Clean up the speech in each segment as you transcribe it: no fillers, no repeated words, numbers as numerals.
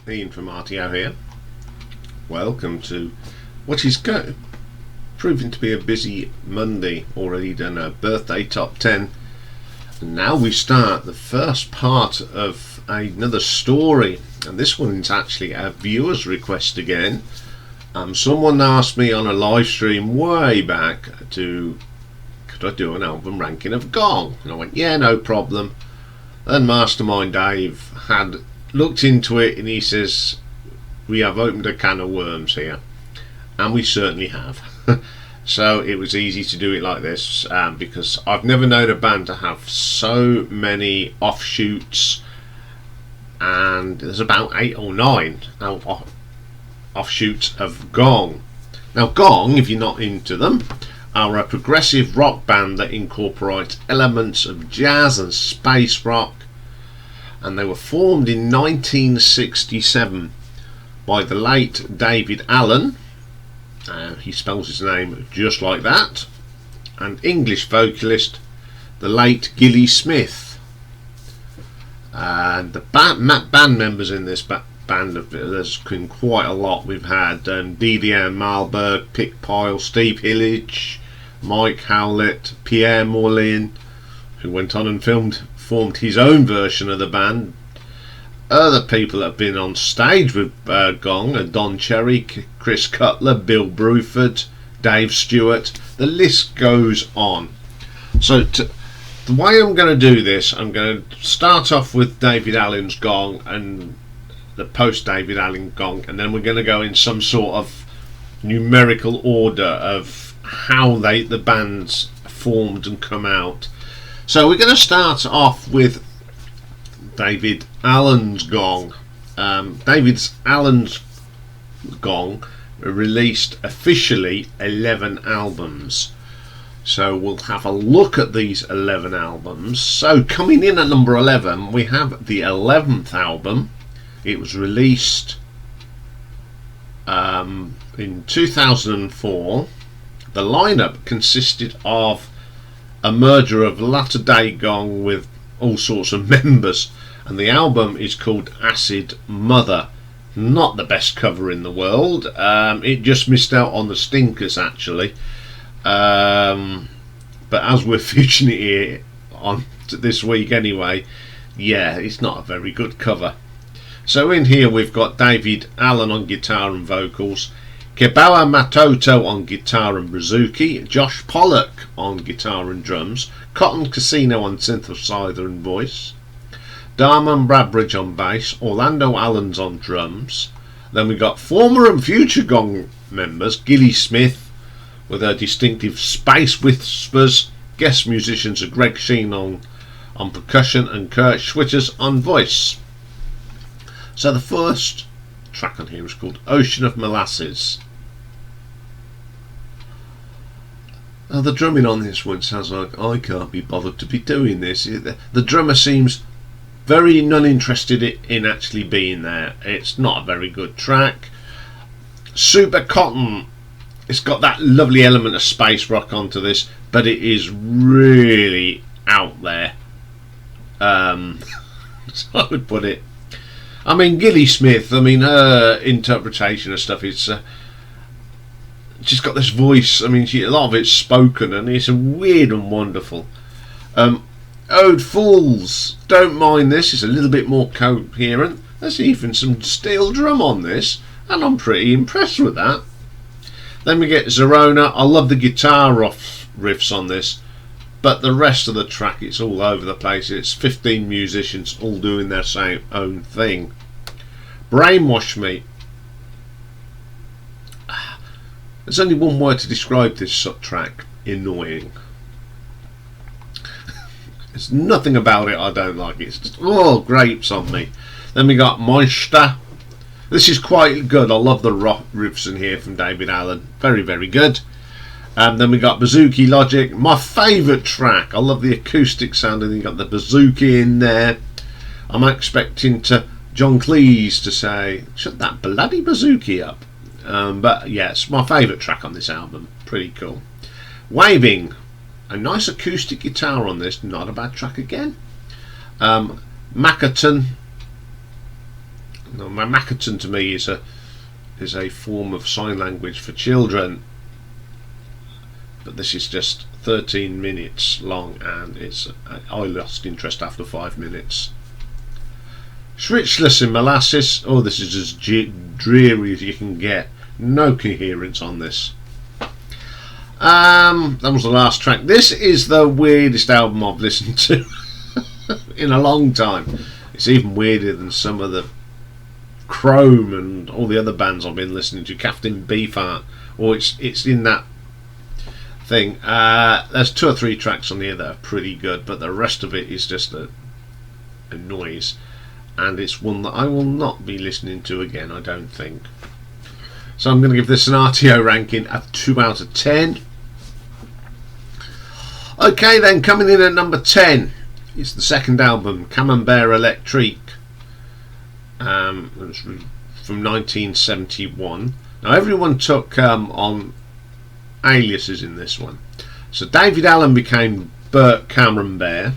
Iain from RTO here. Welcome to what is proving to be a busy Monday. Already done a birthday top 10. And now we start the first part of another story. And this one's actually a viewer's request again. Someone asked me on a live stream way back could I do an album ranking of Gong? And I went, yeah, no problem. Then Mastermind Dave had looked into it and he says, we have opened a can of worms here. And we certainly have. So it was easy to do it like this because I've never known a band to have so many offshoots, and there's about 8 or 9 offshoots of Gong. Now Gong, if you're not into them, are a progressive rock band that incorporates elements of jazz and space rock, and they were formed in 1967 by the late David Allen, he spells his name just like that, and English vocalist the late Gilly Smith. And the band members in this band, there's been quite a lot. We've had Didier Malberg, Pick Pile, Steve Hillage, Mike Howlett, Pierre Morlin, who went on and formed his own version of the band. Other people that have been on stage with Gong are Don Cherry, Chris Cutler, Bill Bruford, Dave Stewart. The list goes on. So the way I'm going to do this, I'm going to start off with David Allen's Gong and the post David Allen Gong, and then we're going to go in some sort of numerical order of how the bands formed and come out. So we're going to start off with David Allen's Gong. David Allen's Gong released officially 11 albums. So we'll have a look at these 11 albums. So coming in at number 11, we have the 11th album. It was released in 2004. The lineup consisted of a merger of latter day Gong with all sorts of members, and the album is called Acid Mother. Not the best cover in the world. It just missed out on the stinkers actually, but as we're featuring it here on this week anyway, yeah, it's not a very good cover. So in here we've got David Allen on guitar and vocals, Kebawa Matoto on guitar and bouzouki, Josh Pollock on guitar and drums, Cotton Casino on synthesizer and voice, Darman Bradbridge on bass, Orlando Allen's on drums. Then we got former and future Gong members, Gilly Smith with her distinctive space whispers. Guest musicians are Greg Sheen on percussion and Kurt Schwitters on voice. So the first track on here is called Ocean of Molasses. Now the drumming on this one sounds like I can't be bothered to be doing this. The drummer seems very uninterested in actually being there. It's not a very good track. Super Cotton, it's got that lovely element of space rock onto this, but it is really out there. So I would put it. I mean, Gilly Smith, I mean, her interpretation of stuff is she's got this voice. I mean, a lot of it's spoken and it's weird and wonderful. Ode Fools, don't mind this, it's a little bit more coherent. There's even some steel drum on this, and I'm pretty impressed with that. Then we get Zerona. I love the guitar riffs on this, but the rest of the track, it's all over the place. It's 15 musicians all doing their same own thing. Brainwash Me. There's only one word to describe this track: annoying. There's nothing about it I don't like. It's just grapes on me. Then we got Moista. This is quite good. I love the rock riffs in here from David Allen. Very, very good. Then we got Bouzouki Logic, my favourite track. I love the acoustic sound, and you got the bouzouki in there. I'm expecting John Cleese to say, shut that bloody bouzouki up. But yeah, it's my favourite track on this album. Pretty cool. Waving. A nice acoustic guitar on this. Not a bad track again. Macaton. Now, Makaton to me is a form of sign language for children, but this is just 13 minutes long, and I lost interest after 5 minutes. Switchless in molasses. Oh, this is as dreary as you can get. No coherence on this. That was the last track. This is the weirdest album I've listened to in a long time. It's even weirder than some of the Chrome and all the other bands I've been listening to. Captain Beefheart, or it's in that thing. There's 2 or 3 tracks on here that are pretty good, but the rest of it is just a noise, and it's one that I will not be listening to again, I don't think. So I'm going to give this an RTO ranking of 2 out of 10. Okay, then, coming in at number 10 is the second album, Camembert Electrique. It was from 1971. Now, everyone took on aliases in this one. So David Allen became Bert Camembert.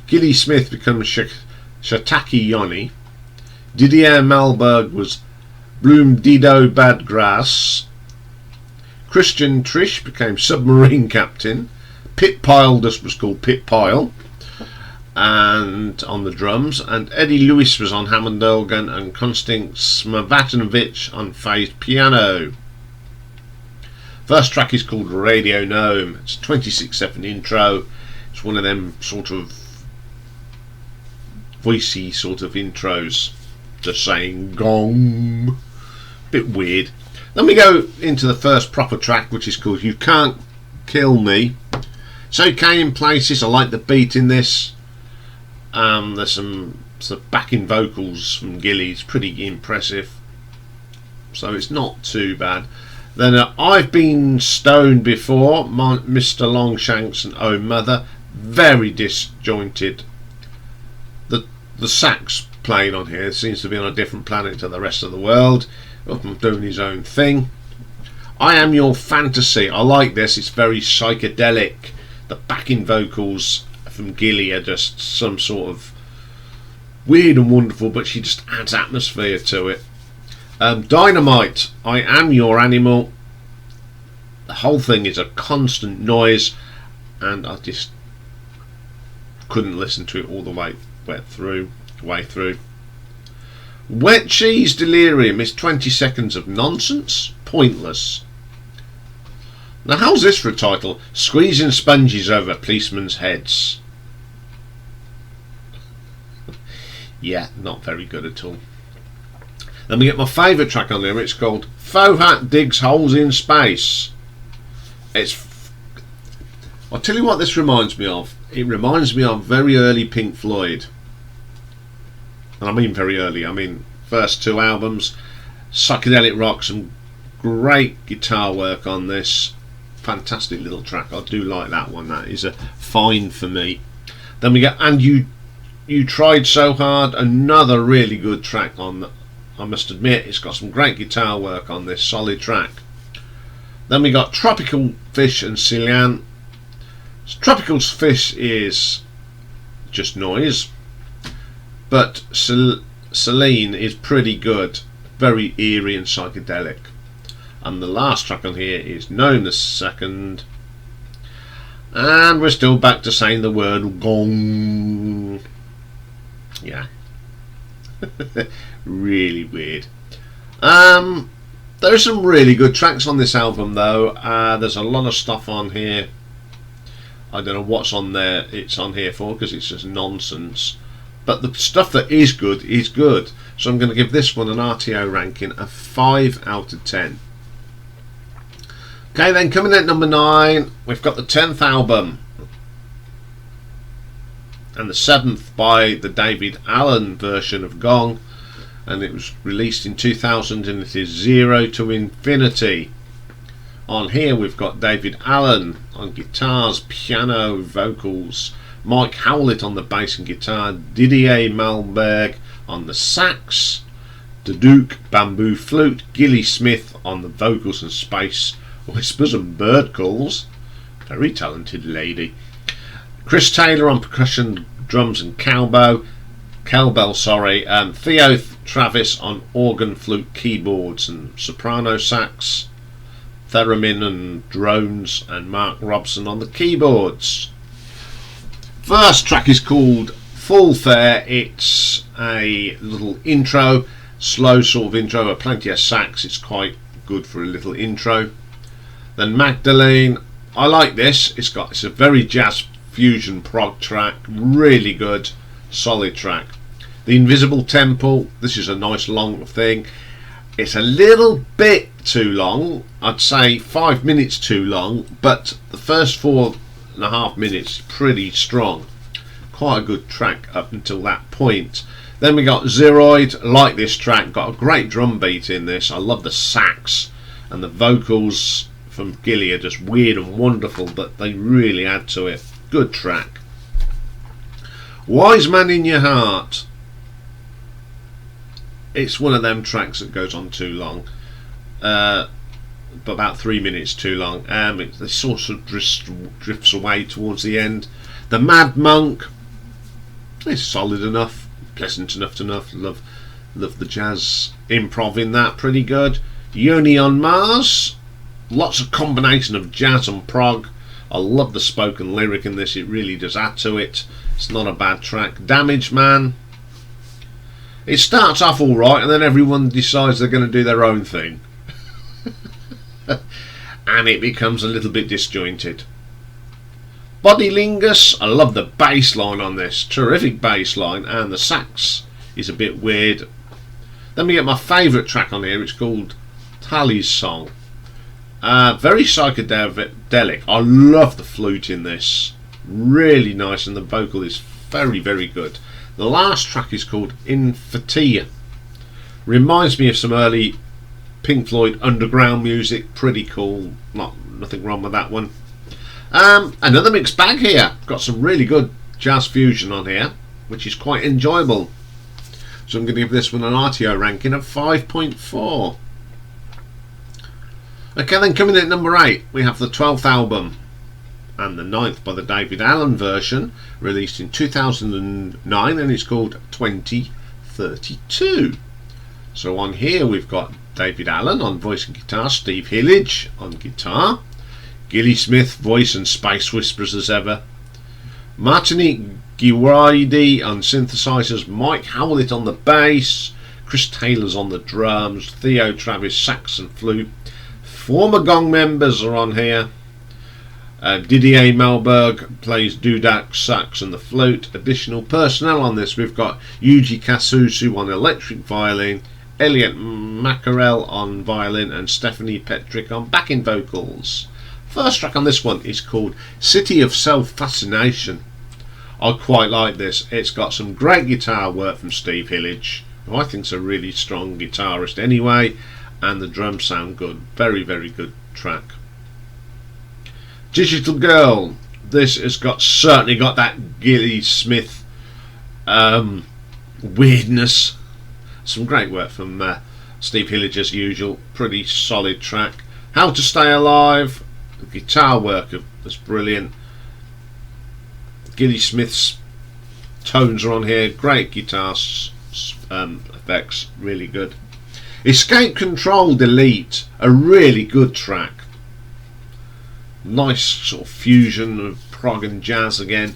Gilly Smith becomes Shataki Yoni. Didier Malberg was Bloom Dido Badgrass. Christian Trish became Submarine Captain. Pit Pile just was called Pit Pile, and on the drums, and Eddie Lewis was on Hammond organ, and Konstantin Smavatanovich on phased piano. First track is called Radio Gnome. It's a 26-second intro. It's one of them sort of voicey sort of intros, just saying Gong. Bit weird. Then we go into the first proper track, which is called You Can't Kill Me. It's okay in places. I like the beat in this. There's some backing vocals from Gilly. It's pretty impressive, so it's not too bad. Then I've Been Stoned Before, Mr. Longshanks and Oh Mother. Very disjointed. The sax playing on here seems to be on a different planet to the rest of the world. Up and doing his own thing. I Am Your Fantasy. I like this. It's very psychedelic. The backing vocals from Gilly are just some sort of weird and wonderful, but she just adds atmosphere to it. Dynamite. I Am Your Animal. The whole thing is a constant noise, and I just couldn't listen to it all the way through. Wet Cheese Delirium is 20 seconds of nonsense. Pointless. Now, how's this for a title? Squeezing sponges over policemen's heads. Yeah, not very good at all. Then we get my favourite track on there. It's called Faux Hat Digs Holes in Space. I'll tell you what this reminds me of. It reminds me of very early Pink Floyd. And I mean very early. I mean first 2 albums. Psychedelic rock, some great guitar work on this. Fantastic little track. I do like that one. That is a fine for me. Then we get And You Tried So Hard. Another really good track on. I must admit, it's got some great guitar work on this. Solid track. Then we got Tropical Fish and Cillian. Tropical Fish is just noise, but Celine is pretty good, very eerie and psychedelic. And the last track on here is Gnome the Second, and we're still back to saying the word Gong. Yeah. Really weird. There's some really good tracks on this album though. There's a lot of stuff on here. I don't know what's on there. It's on here for, because it's just nonsense. But the stuff that is good is good. So I'm going to give this one an RTO ranking of 5 out of 10. Okay, then coming in at number 9, we've got the 10th album, and the 7th by the David Allen version of Gong, and it was released in 2000, and it is Zero to Infinity. On here we've got David Allen on guitars, piano, vocals, Mike Howlett on the bass and guitar, Didier Malberg on the sax, the Duke bamboo flute, Gilly Smith on the vocals and space whispers and bird calls. Very talented lady. Chris Taylor on percussion, drums and cowbell, Cowbell, sorry. Theo Travis on organ, flute, keyboards, and soprano sax. Theremin and drones, and Mark Robson on the keyboards. First track is called Full Fare. It's a little intro, slow sort of intro, with plenty of sax. It's quite good for a little intro. Then Magdalene. I like this. It's a very jazz fusion prog track, really good, solid track. The Invisible Temple. This is a nice long thing. It's a little bit too long. I'd say 5 minutes too long, but the first 4.5 minutes pretty strong. Quite a good track up until that point. Then we got Zeroid. Like this track, got a great drum beat in this. I love the sax, and the vocals from Gilly are just weird and wonderful, but they really add to it. Good track. Wise Man in Your Heart. It's one of them tracks that goes on too long, but about 3 minutes too long. It sort of drifts away towards the end. The Mad Monk. It's solid enough, pleasant enough. Love the jazz improv in that, pretty good. Yoni on Mars. Lots of combination of jazz and prog. I love the spoken lyric in this. It really does add to it. It's not a bad track. Damaged Man. It starts off alright, and then everyone decides they're going to do their own thing. And it becomes a little bit disjointed. Bodylingus. I love the bass line on this. Terrific bass line, and the sax is a bit weird. Then we get my favourite track on here. It's called Tally's Song. Very psychedelic. I love the flute in this. Really nice, and the vocal is very, very good. The last track is called Infatia. Reminds me of some early Pink Floyd underground music. Pretty cool. Nothing wrong with that one. Another mixed bag here. Got some really good jazz fusion on here, which is quite enjoyable. So I'm going to give this one an RTO ranking of 5.4. Okay, then coming in at number 8, we have the 12th album, and the 9th by the David Allen version, released in 2009, and it's called 2032. So on here we've got David Allen on voice and guitar, Steve Hillage on guitar, Gilly Smith voice and space whispers as ever, Martinique Giwridi on synthesizers, Mike Howlett on the bass, Chris Taylor's on the drums, Theo Travis sax and flute. Former Gong members are on here. Didier Malberg plays duduk, sax and the flute. Additional personnel on this, we've got Yuji Kasusu on electric violin, Elliot Mackerel on violin, and Stephanie Petrick on backing vocals. First track on this one is called City of Self-Fascination. I quite like this. It's got some great guitar work from Steve Hillage, who I think's a really strong guitarist anyway, and the drums sound good. Very, very good track. Digital Girl. This has certainly got that Gilly Smith weirdness. Some great work from Steve Hillage as usual. Pretty solid track. How to Stay Alive. The guitar work was brilliant. Gilly Smith's tones are on here. Great guitar effects. Really good. Escape Control Delete. A really good track. Nice sort of fusion of prog and jazz again.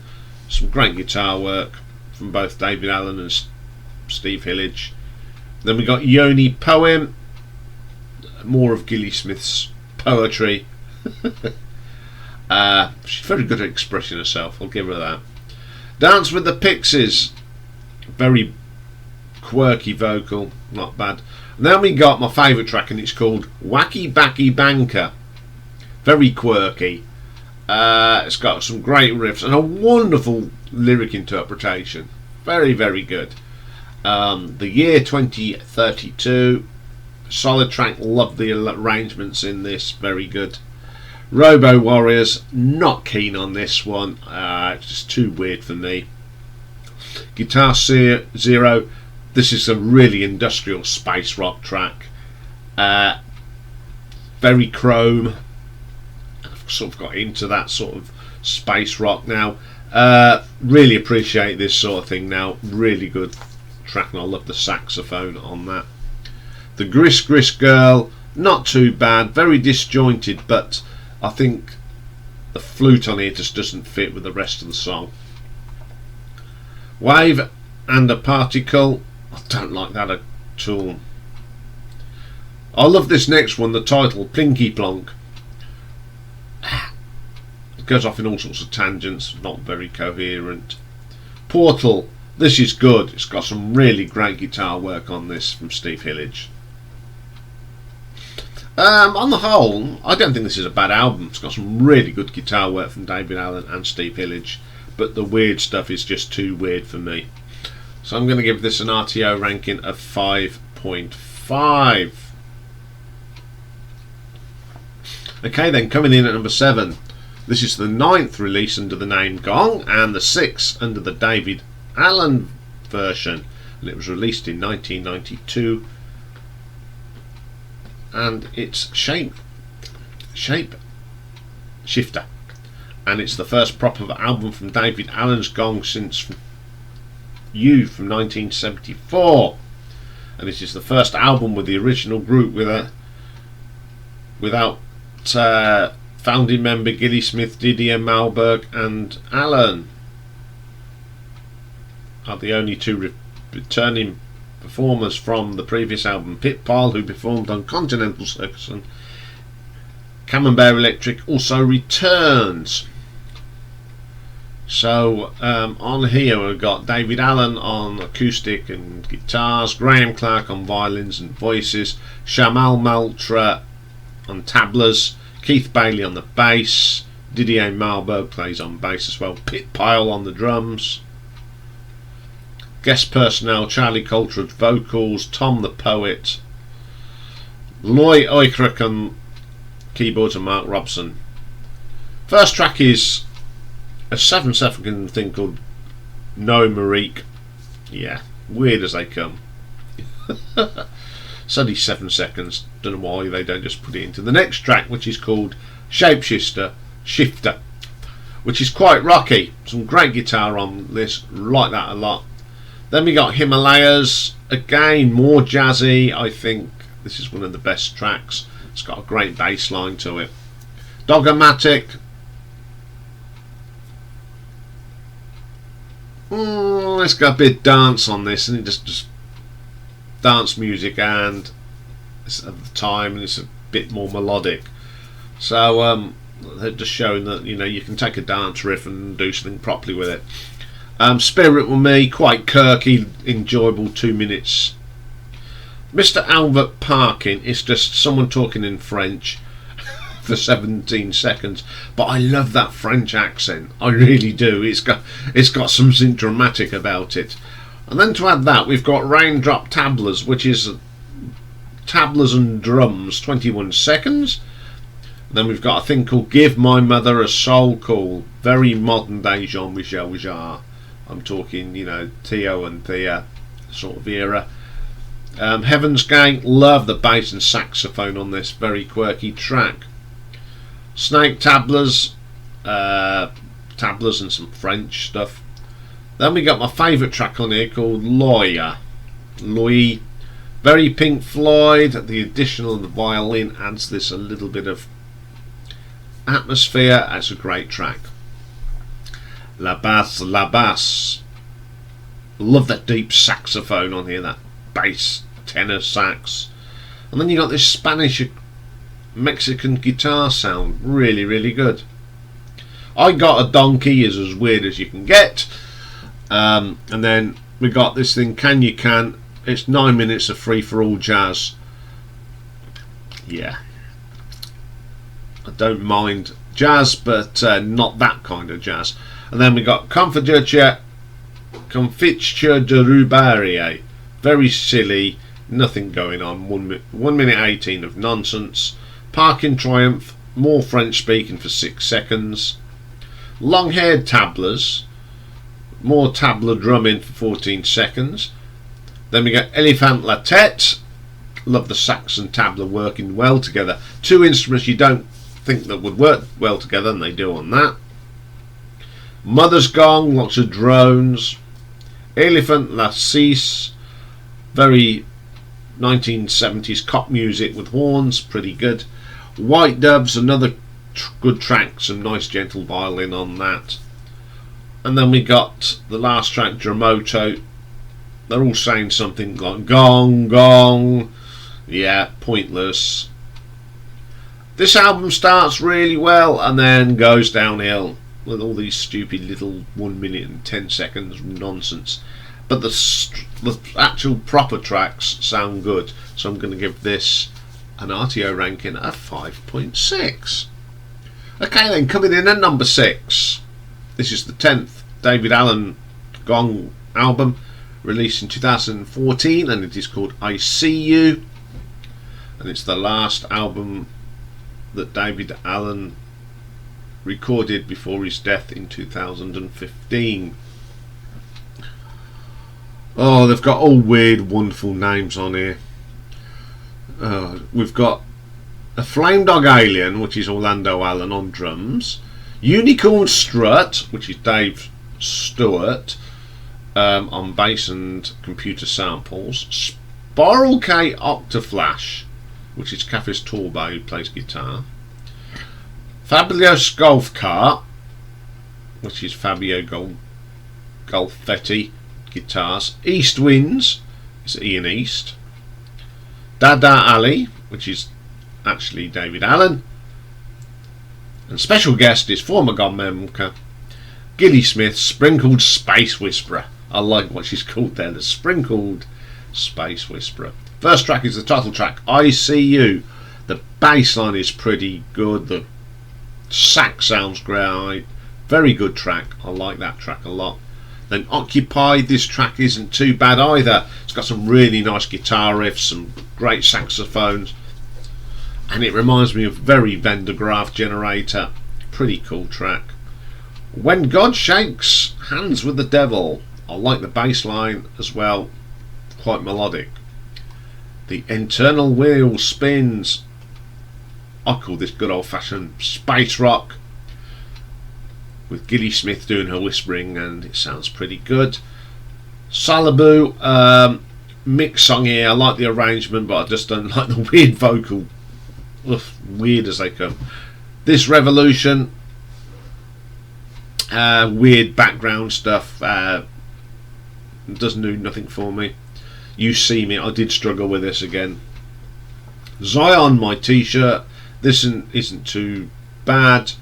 Some great guitar work from both David Allen and Steve Hillage. Then we got Yoni Poem. More of Gilly Smith's poetry. She's very good at expressing herself, I'll give her that. Dance with the Pixies. Very quirky vocal, not bad. And then we got my favourite track, and it's called Wacky Backy Banker. Very quirky. It's got some great riffs and a wonderful lyric interpretation. Very, very good. The year 2032. Solid track. Love the arrangements in this. Very good. Robo Warriors. Not keen on this one. It's just too weird for me. Guitar Zero. This is a really industrial space rock track. Very chrome. Sort of got into that sort of space rock now. Really appreciate this sort of thing now. Really good track, and I love the saxophone on that. The Gris Gris Girl, not too bad, very disjointed, but I think the flute on here just doesn't fit with the rest of the song. Wave and a Particle, I don't like that at all. I love this next one, the title, Plinky Plonk. It goes off in all sorts of tangents, not very coherent. Portal, this is good. It's got some really great guitar work on this from Steve Hillage. On the whole, I don't think this is a bad album. It's got some really good guitar work from Daevid Allen and Steve Hillage, but the weird stuff is just too weird for me. So I'm going to give this an RTO ranking of 5.5. Okay, then coming in at number 7. This is the 9th release under the name Gong and the 6th under the Daevid Allen version, and it was released in 1992. And it's Shapeshifter, and it's the first proper album from Daevid Allen's Gong since You from 1974, and it is the first album with the original group without founding member Gilly Smith, Didier Malberg and Allen are the only two returning performers from the previous album. Pit Pile, who performed on Continental Circus and Camembert Electrique, also returns. So on here we've got Daevid Allen on acoustic and guitars, Graham Clark on violins and voices, Shamal Maltra on tablas, Keith Bailey on the bass, Didier Malberg plays on bass as well, Pit Pile on the drums, guest personnel Charlie Coulthard vocals, Tom the Poet, Loy Oikrek on keyboards and Mark Robson. First track is a 7-second thing called No Marique. Yeah, weird as they come. It's only 7 seconds. Don't know why they don't just put it into the next track, which is called Shapeshifter, which is quite rocky. Some great guitar on this, like that a lot. Then we got Himalayas, again more jazzy. I think this is one of the best tracks. It's got a great bass line to it. Dogmatic. It's got a bit of dance on this, and it just dance music, and it's at the time, and it's a bit more melodic. So they're just showing that you can take a dance riff and do something properly with it. Spirit with Me, quite quirky, enjoyable 2 minutes. Mr. Albert Parkin is just someone talking in French for 17 seconds, but I love that French accent. I really do. It's got something dramatic about it. And then to add that, we've got Raindrop Tablas, which is tablas and drums, 21 seconds. And then we've got a thing called Give My Mother a Soul Call, very modern day Jean-Michel Jarre. I'm talking, Theo and Thea sort of era. Heaven's Gate, love the bass and saxophone on this, very quirky track. Snake Tablas, tablas and some French stuff. Then we got my favourite track on here called Louis, very Pink Floyd. The addition of the violin adds this a little bit of atmosphere. It's a great track. La Basse, love that deep saxophone on here, that bass tenor sax. And then you got this Spanish Mexican guitar sound, really really good. I Got a Donkey is as weird as you can get. And then we got this thing, Can You Can. It's 9 minutes of free for all jazz. Yeah, I don't mind jazz, but not that kind of jazz. And then we got Confiture de Roubarie, very silly, nothing going on. 1 minute 18 of nonsense. Parking Triumph, more French speaking for 6 seconds. Long Haired Tablas, more tabla drumming for 14 seconds. Then we got Elephant La Tête, love the sax and tabla working well together. Two instruments you don't think that would work well together, and they do on that. Mother's Gong, lots of drones. Elephant La Cisse, very 1970s cop music with horns, pretty good. White Doves, another good track, some nice gentle violin on that. And then we got the last track, Dramoto. They're all saying something like Gong, Gong. Yeah, pointless. This album starts really well and then goes downhill with all these stupid little 1 minute and 10 seconds nonsense. But the actual proper tracks sound good, so I'm going to give this an RTO ranking of 5.6. Okay then, coming in at number 6. This is the 10th Daevid Allen Gong album, released in 2014, and it is called I See You, and it's the last album that Daevid Allen recorded before his death in 2015. Oh, they've got all weird, wonderful names on here. We've got a Flame Dog Alien, which is Orlando Allen on drums. Unicorn Strut, which is Dave Stewart on bass and computer samples. Spiral K Octaflash, which is Cafes Torbo, who plays guitar. Fabulous Golf Cart, which is Fabio Golfetti, guitars. East Winds is Ian East. Dada Ali, which is actually Daevid Allen. And special guest is former Gong member Gilly Smith, Sprinkled Space Whisperer. I like what she's called there, the Sprinkled Space Whisperer. First track is the title track, I See You. The bass line is pretty good, the sax sounds great, very good track. I like that track a lot. Then Occupied, this track isn't too bad either. It's got some really nice guitar riffs, some great saxophones, and it reminds me of very Van der Graaf Generator. Pretty cool track. When God Shakes Hands with the Devil, I like the bass line as well, quite melodic. The Internal Wheel Spins, I call this good old fashioned space rock, with Gilly Smith doing her whispering, and it sounds pretty good. Salabu, mixed song here. I like the arrangement, but I just don't like the weird vocal. Ugh, weird as they come. This Revolution, weird background stuff, doesn't do nothing for me. You See Me, I did struggle with this again. Zion, My T-Shirt, this isn't too bad,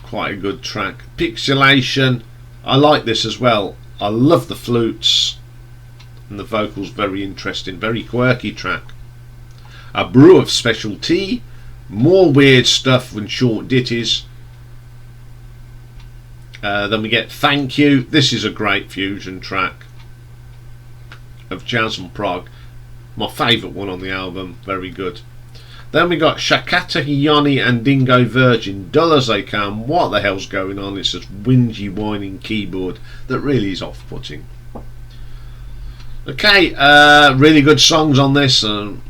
quite a good track. Pixelation, I like this as well. I love the flutes and the vocals, very interesting, very quirky track. A Brew of Special Tea, more weird stuff and short ditties. Then we get Thank You, this is a great fusion track of jazz and prog, my favourite one on the album, very good. Then we got Shakata Yoni and Dingo Virgin, dull as they come. What the hell's going on? It's this whingy whining keyboard that really is off-putting. Okay, really good songs on this, and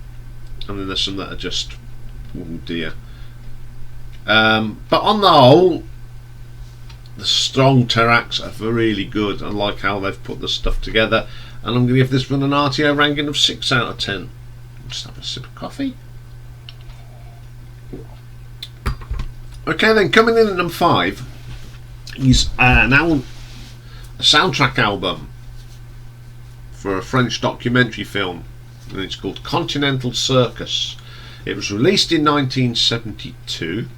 then there's some that are just, oh dear. But on the whole, the strong tracks are really good. I like how they've put the stuff together, and I'm going to give this one an RTO ranking of 6 out of 10. Just have a sip of coffee. Okay then, coming in at number 5 is a soundtrack album for a French documentary film, and it's called Continental Circus. It was released in 1972,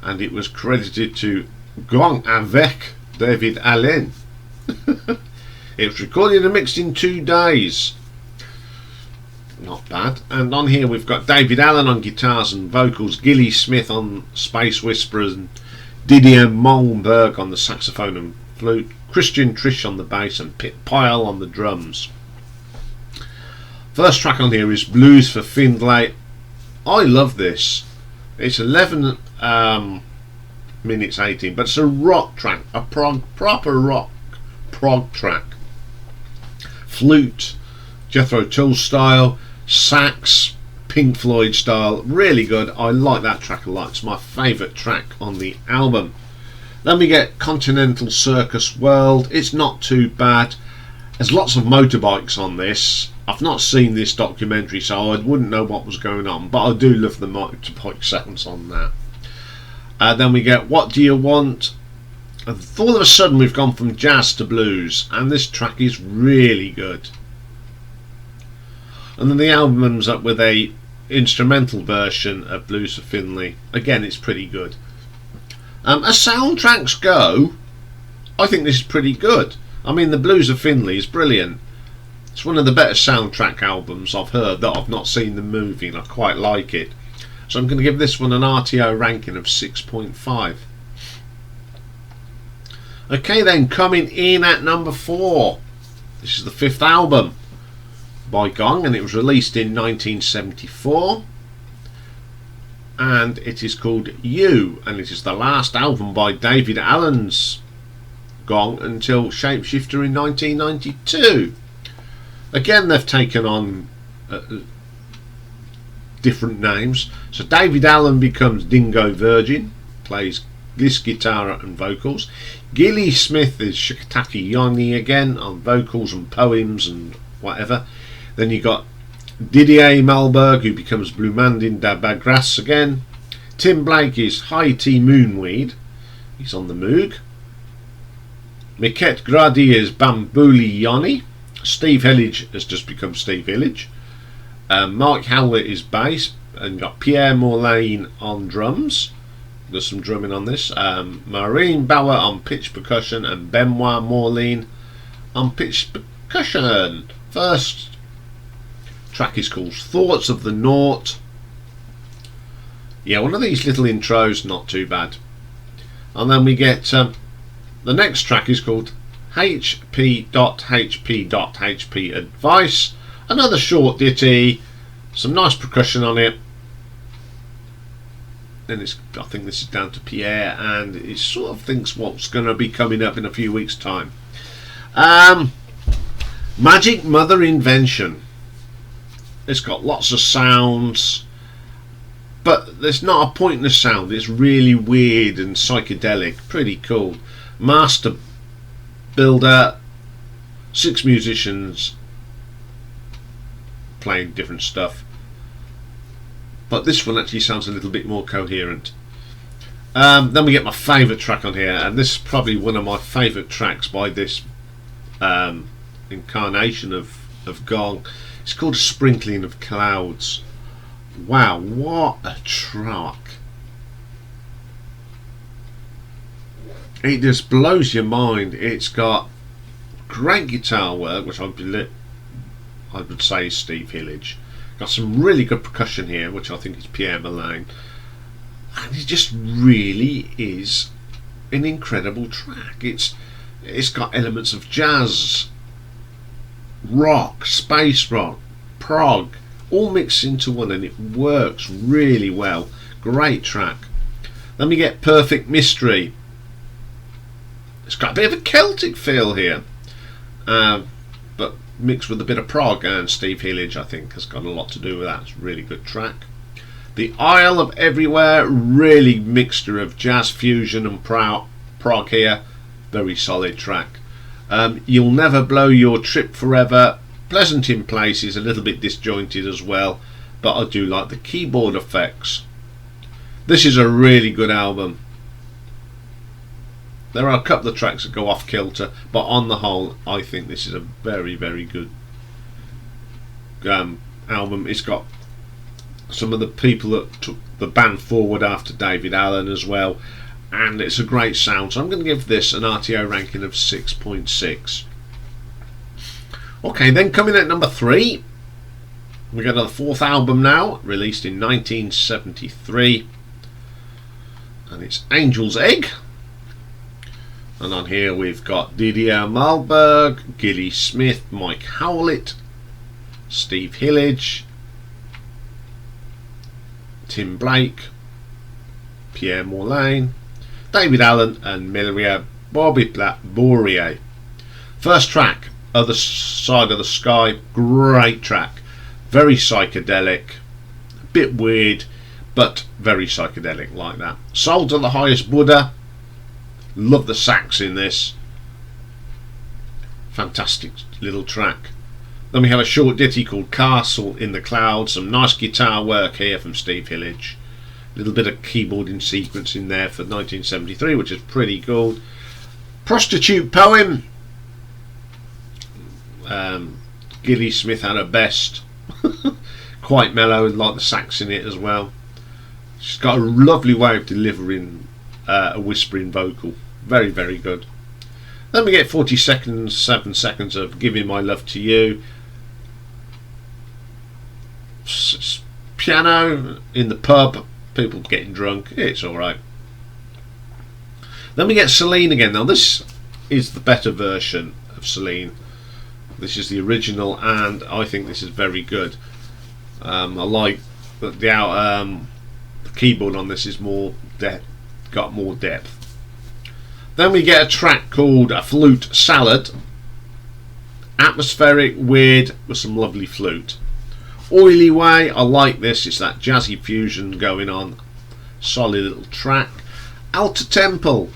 and it was credited to Gong avec Daevid Allen. It was recorded and mixed in 2 days. Not bad. And on here we've got Daevid Allen on guitars and vocals, Gilly Smith on Space Whisperers, and Didier Molnberg on the saxophone and flute, Christian Trish on the bass, and Pit Pyle on the drums. First track on here is Blues for Findlay. I love this. It's 11 minutes 18, but it's a rock track, a proper rock prog track. Flute, Jethro Tull style, sax, Pink Floyd style, really good. I like that track a lot. It's my favourite track on the album. Then we get Continental Circus World. It's not too bad. There's lots of motorbikes on this. I've not seen this documentary, so I wouldn't know what was going on, but I do love the motorbike sounds on that. Then we get What Do You Want? And all of a sudden we've gone from jazz to blues, and this track is really good. And then the album ends up with a instrumental version of Blues of Finley. Again, it's pretty good. As soundtracks go, I think this is pretty good. I mean, the Blues of Finley is brilliant. It's one of the better soundtrack albums I've heard that I've not seen the movie, and I quite like it. So I'm going to give this one an RTO ranking of 6.5. Okay then, coming in at number 4. This is the 5th album by Gong, and it was released in 1974. And it is called You, and it is the last album by David Allen's Gong until Shapeshifter in 1992. Again, they've taken on different names. So David Allen becomes Dingo Virgin, plays this guitar and vocals. Gilly Smith is Shikataki Yoni again on vocals and poems and whatever. Then you got Didier Malberg, who becomes Blumandin da Bagras again. Tim Blake is High Tea Moonweed, he's on the Moog. Miket Grady is Bambouli Yoni. Steve Hillage has just become Steve Hillage. Mike Howlett is bass, and got Pierre Morlaine on drums. There's some drumming on this. Maureen Bauer on pitch percussion, and Benoit Morlaine on pitch percussion. First track is called Thoughts of the Naught. Yeah, one of these little intros, not too bad. And then we get the next track is called HP.HP.HP Advice. Another short ditty, some nice percussion on it. And I think this is down to Pierre, and it sort of thinks what's going to be coming up in a few weeks' time. Magick Mother Invention. It's got lots of sounds, but there's not a pointless sound. It's really weird and psychedelic, pretty cool. Master Builder, 6 musicians playing different stuff, but this one actually sounds a little bit more coherent. Then we get my favourite track on here, and this is probably one of my favourite tracks by this incarnation of Gong. It's called Sprinkling of Clouds. Wow, what a track. It just blows your mind. It's got great guitar work, which I would say is Steve Hillage. Got some really good percussion here, which I think is Pierre Morlaine. And it just really is an incredible track. It's got elements of jazz, rock, space rock, prog, all mixed into one, and it works really well. Great track. Then we get Perfect Mystery. It's got a bit of a Celtic feel here, but mixed with a bit of prog, and Steve Hillage I think has got a lot to do with that. It's a really good track. The Isle of Everywhere, really mixture of jazz fusion and prog here. Very solid track. You'll Never Blow Your Trip Forever, pleasant in places, a little bit disjointed as well, but I do like the keyboard effects. This is a really good album. There are a couple of tracks that go off kilter, but on the whole I think this is a very, very good album. It's got some of the people that took the band forward after David Allen as well, and it's a great sound, so I'm going to give this an RTO ranking of 6.6. Okay, then coming at number 3, we go to the 4th album now, released in 1973, and it's Angel's Egg. And on here we've got Didier Malberg, Gilly Smith, Mike Howlett, Steve Hillage, Tim Blake, Pierre Morlaine, David Allen, and Mireille Bourrier. First track, Other Side of the Sky, great track, very psychedelic, a bit weird, but very psychedelic like that. Soul to the Highest Buddha, Love the sax in this. Fantastic little track. Then we have a short ditty called Castle in the Clouds. Some nice guitar work here from Steve Hillage. A little bit of keyboarding sequence in there for 1973, which is pretty cool. Prostitute Poem. Gilly Smith at her best. Quite mellow, like the sax in it as well. She's got a lovely way of delivering a whispering vocal. Very, very good. Then we get 7 seconds of Giving My Love to You. Piano in the pub, people getting drunk. It's alright. Then we get Celine again. Now this is the better version of Celine. This is the original, and I think this is very good. I like that the keyboard on this is got more depth. Then we get a track called A Flute Salad. Atmospheric, weird, with some lovely flute. Oily Way, I like this. It's that jazzy fusion going on. Solid little track. Alta Temple.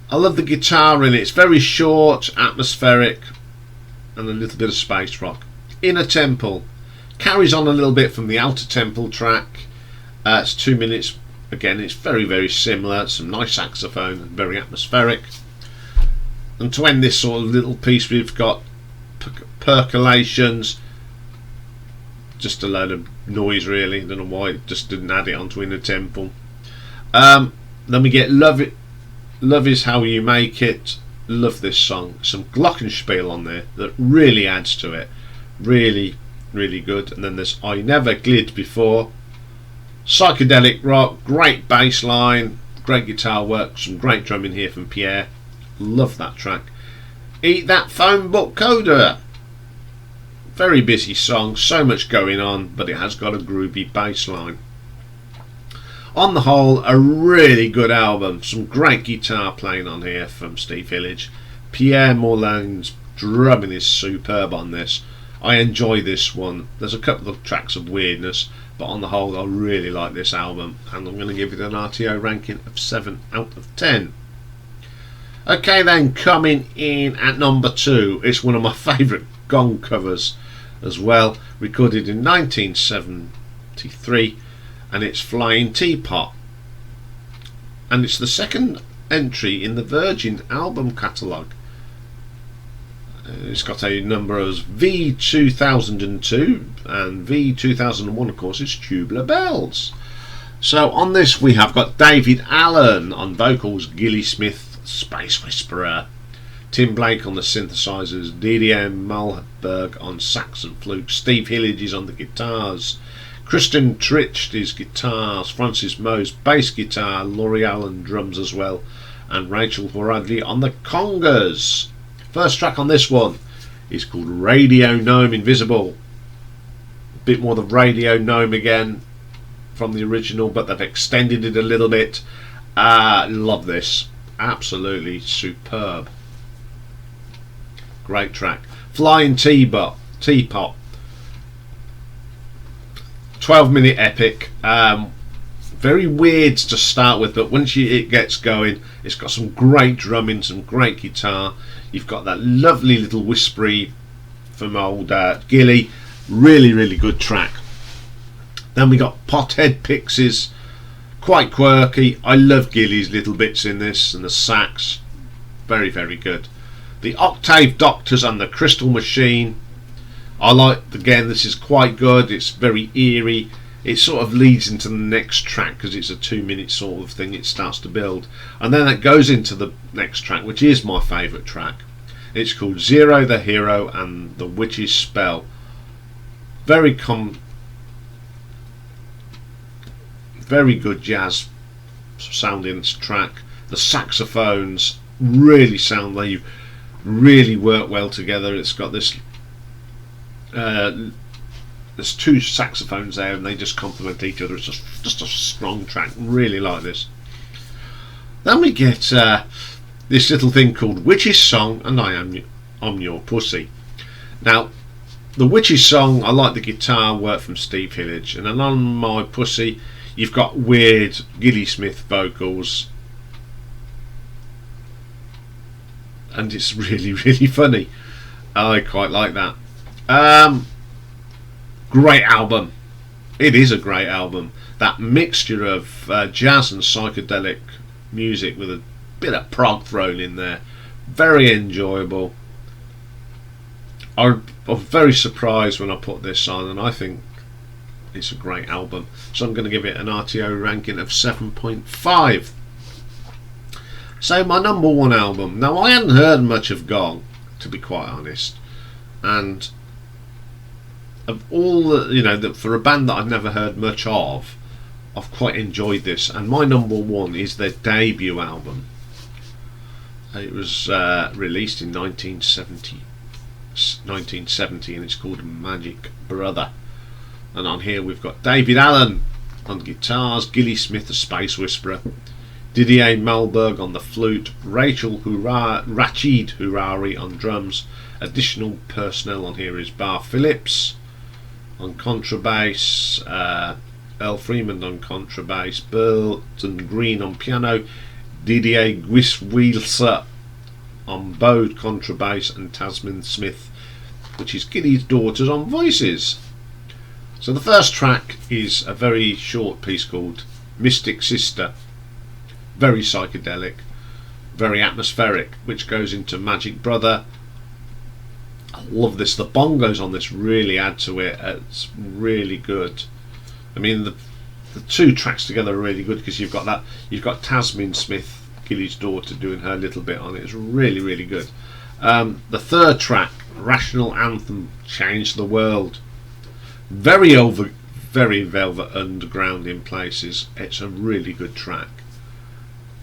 I love the guitar in it. It's very short, atmospheric, and a little bit of space rock. Inner Temple carries on a little bit from the Alta Temple track. It's 2 minutes. Again, it's very, very similar. Some nice saxophone, very atmospheric. And to end this sort of little piece, we've got Percolations. Just a load of noise, really. I don't know why it just didn't add it onto Inner Temple. Then we get Love Is How You Make It. Love this song. Some glockenspiel on there that really adds to it. Really, really good. And then there's I Never Glid Before. Psychedelic rock, great bass line, great guitar work, some great drumming here from Pierre. Love that track. Eat That Phone Book Coda. Very busy song, so much going on, but it has got a groovy bass line. On the whole, a really good album. Some great guitar playing on here from Steve Hillage. Pierre Morlane's drumming is superb on this. I enjoy this one. There's a couple of tracks of weirdness, but on the whole I really like this album, and I'm going to give it an RTO ranking of 7 out of 10. Okay then, coming in at number 2, it's one of my favourite Gong covers as well, recorded in 1973, and it's Flying Teapot, and it's the second entry in the Virgin album catalogue. It's got a number of V2002 and V2001, of course, is Tubular Bells. So on this we have got David Allen on vocals, Gilly Smith, Space Whisperer, Tim Blake on the synthesizers, DDM Malberg on sax and flute, Steve Hillage is on the guitars, Kristen Tricht is guitars, Francis Mose bass guitar, Laurie Allen drums as well, and Rachel Bradley on the congas. First track on this one is called Radio Gnome Invisible. A bit more the Radio Gnome again from the original, but they've extended it a little bit. Love this. Absolutely superb. Great track. Flying Teapot. 12-minute epic. Very weird to start with, but once it gets going, it's got some great drumming, some great guitar. You've got that lovely little whispery from old Gilly. Really, really good track. Then we got Pothead Pixies. Quite quirky. I love Gilly's little bits in this, and the sax. Very, very good. The Octave Doctors and the Crystal Machine. I like, again, this is quite good. It's very eerie. It sort of leads into the next track because it's a 2-minute sort of thing. It starts to build, and then it goes into the next track, which is my favourite track. It's called Zero the Hero and the Witch's Spell. Very good jazz sounding track. The saxophones really sound, they really work well together. It's got this there's 2 saxophones there and they just complement each other. It's just a strong track. Really like this. Then we get this little thing called Witch's Song and I'm Your Pussy. Now the Witch's Song, I like the guitar work from Steve Hillage, and then On My Pussy you've got weird Gilly Smith vocals, and it's really, really funny. I quite like that. Great album. It is a great album. That mixture of jazz and psychedelic music with a bit of prog thrown in there. Very enjoyable. I was very surprised when I put this on, and I think it's a great album. So I'm going to give it an RTO ranking of 7.5. So my number one album. Now, I hadn't heard much of Gong, to be quite honest, and of all the, for a band that I've never heard much of, I've quite enjoyed this. And my number one is their debut album. It was released in 1970, and it's called Magick Brother. And on here we've got David Allen on guitars, Gilly Smith the Space Whisperer, Didier Malberg on the flute, Rachid Hurari on drums. Additional personnel on here is Bar Phillips on contrabass, Earl Freeman on contrabass, Burton Green on piano, Didier Guiswilser on bowed contrabass, and Tasman Smith, which is Gilly's daughters, on voices. So the first track is a very short piece called Mystic Sister. Very psychedelic, very atmospheric, which goes into Magick Brother. I love this. The bongos on this really add to it. It's really good. I mean, the two tracks together are really good, because you've got Tasman Smith, Gilly's daughter, doing her little bit on it. It's really, really good. The third track, Rational Anthem, Change the World. Very Velvet Underground in places. It's a really good track.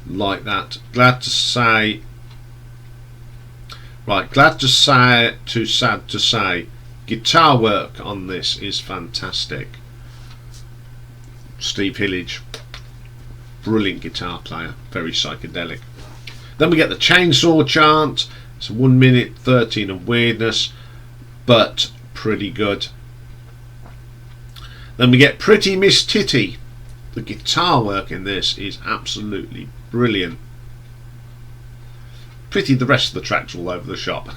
Like that. Glad to say, too sad to say, guitar work on this is fantastic. Steve Hillage, brilliant guitar player, very psychedelic. Then we get the chainsaw chant. It's 1 minute 13 of weirdness, but pretty good. Then we get Pretty Miss Titty. The guitar work in this is absolutely brilliant. Pretty, the rest of the tracks all over the shop.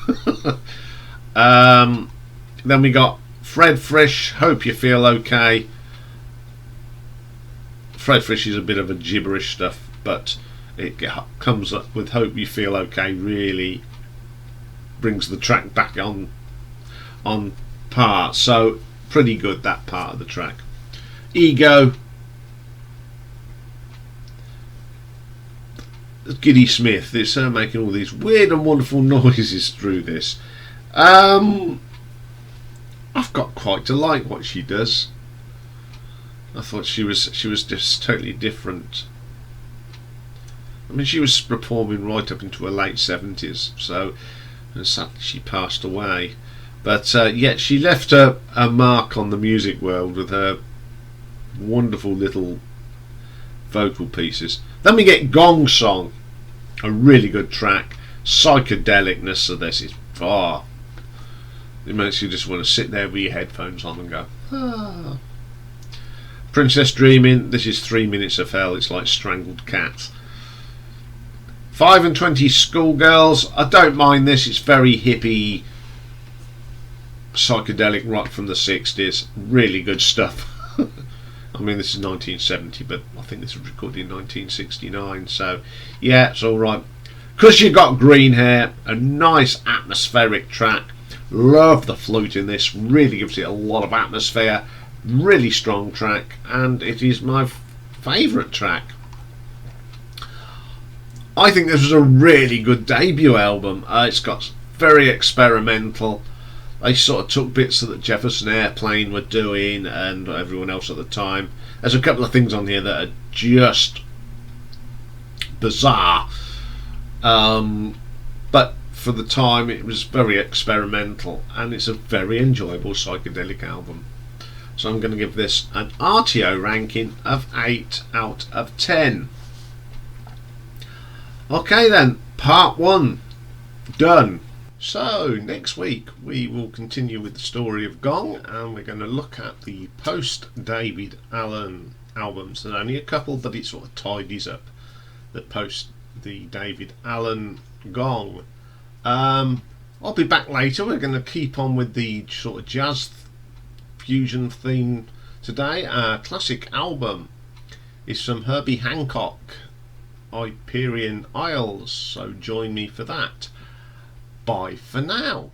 Then we got Fred Frisch, Hope You Feel Okay. Fred Frisch is a bit of a gibberish stuff, but it comes up with Hope You Feel Okay, really brings the track back on par. So pretty good, that part of the track. Ego, Gilly Smith, it's her making all these weird and wonderful noises through this. I've got quite to like what she does. I thought she was just totally different. I mean, she was performing right up into her late 70s, so, and sadly she passed away. But yet she left a mark on the music world with her wonderful little vocal pieces. Then we get Gong Song, a really good track. Psychedelicness of this is far. It makes you just want to sit there with your headphones on and go, ah. Princess Dreaming, this is 3 minutes of hell. It's like Strangled Cats. 5 and 20 Schoolgirls. I don't mind this. It's very hippie, psychedelic rock from the 60s. Really good stuff. I mean, this is 1970, but I think this was recorded in 1969. So, yeah, it's alright. Cause You Got Green Hair, a nice atmospheric track. Love the flute in this. Really gives it a lot of atmosphere. Really strong track, and it is my favourite track. I think this was a really good debut album. It's got very experimental. They sort of took bits that Jefferson Airplane were doing and everyone else at the time. There's a couple of things on here that are just bizarre, but for the time it was very experimental, and it's a very enjoyable psychedelic album. So I'm going to give this an RTO ranking of 8 out of 10. Okay then, part 1 done. So next week we will continue with the story of Gong, and we're going to look at the post David Allen albums. There's only a couple, but it sort of tidies up that post the David Allen Gong. I'll be back later. We're going to keep on with the sort of jazz fusion theme today. Our classic album is from Herbie Hancock, Hyperion Isles, so join me for that. Bye for now.